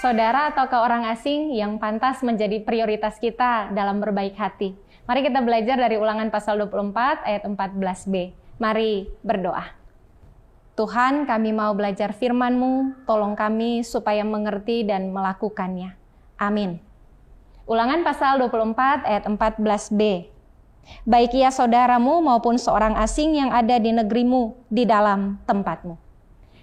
saudara ataukah orang asing yang pantas menjadi prioritas kita dalam berbaik hati? Mari kita belajar dari Ulangan pasal 24 ayat 14b. Mari berdoa. Tuhan, kami mau belajar firman-Mu, tolong kami supaya mengerti dan melakukannya. Amin. Ulangan pasal 24 ayat 14b. Baik ia saudaramu maupun seorang asing yang ada di negerimu, di dalam tempatmu.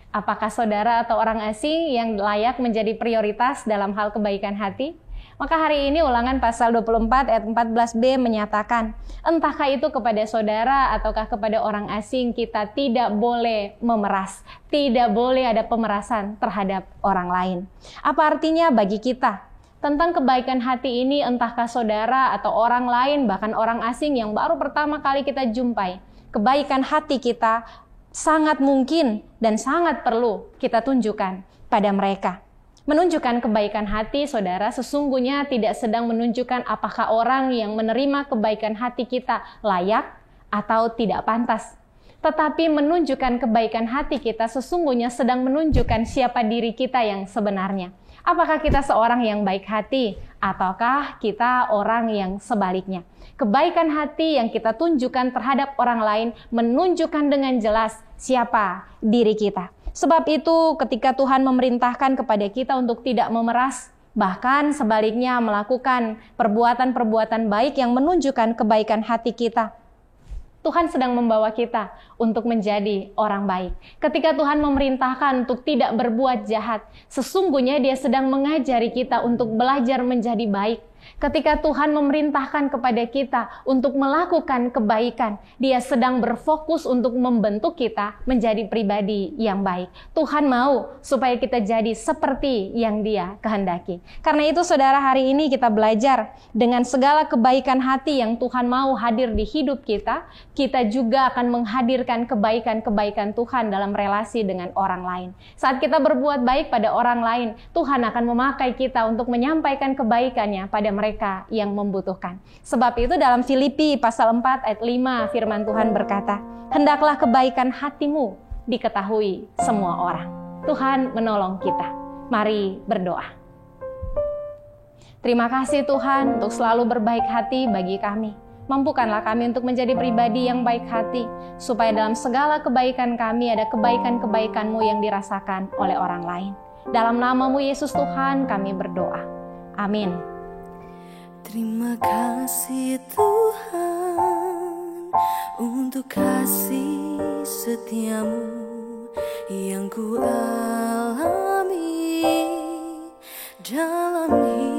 Apakah saudara atau orang asing yang layak menjadi prioritas dalam hal kebaikan hati? Maka hari ini Ulangan pasal 24 ayat 14b menyatakan, entahkah itu kepada saudara ataukah kepada orang asing, kita tidak boleh memeras, tidak boleh ada pemerasan terhadap orang lain. Apa artinya bagi kita? Tentang kebaikan hati ini, entahkah saudara atau orang lain, bahkan orang asing yang baru pertama kali kita jumpai, kebaikan hati kita sangat mungkin dan sangat perlu kita tunjukkan pada mereka. Menunjukkan kebaikan hati, saudara, sesungguhnya tidak sedang menunjukkan apakah orang yang menerima kebaikan hati kita layak atau tidak pantas. Tetapi menunjukkan kebaikan hati kita sesungguhnya sedang menunjukkan siapa diri kita yang sebenarnya. Apakah kita seorang yang baik hati ataukah kita orang yang sebaliknya? Kebaikan hati yang kita tunjukkan terhadap orang lain menunjukkan dengan jelas siapa diri kita. Sebab itu ketika Tuhan memerintahkan kepada kita untuk tidak memeras, bahkan sebaliknya melakukan perbuatan-perbuatan baik yang menunjukkan kebaikan hati kita, Tuhan sedang membawa kita untuk menjadi orang baik. Ketika Tuhan memerintahkan untuk tidak berbuat jahat, sesungguhnya Dia sedang mengajari kita untuk belajar menjadi baik. Ketika Tuhan memerintahkan kepada kita untuk melakukan kebaikan, Dia sedang berfokus untuk membentuk kita menjadi pribadi yang baik. Tuhan mau supaya kita jadi seperti yang Dia kehendaki. Karena itu saudara, hari ini kita belajar dengan segala kebaikan hati yang Tuhan mau hadir di hidup kita, kita juga akan menghadirkan kebaikan-kebaikan Tuhan dalam relasi dengan orang lain. Saat kita berbuat baik pada orang lain, Tuhan akan memakai kita untuk menyampaikan kebaikannya pada mereka yang membutuhkan. Sebab itu dalam Filipi pasal 4 ayat 5 firman Tuhan berkata, hendaklah kebaikan hatimu diketahui semua orang. Tuhan menolong kita. Mari berdoa. Terima kasih Tuhan untuk selalu berbaik hati bagi kami. Mampukanlah kami untuk menjadi pribadi yang baik hati, supaya dalam segala kebaikan kami ada kebaikan-kebaikan-Mu yang dirasakan oleh orang lain. Dalam nama-Mu Yesus Tuhan kami berdoa. Amin. Terima kasih Tuhan untuk kasih setia-Mu yang ku alami dalam hidup.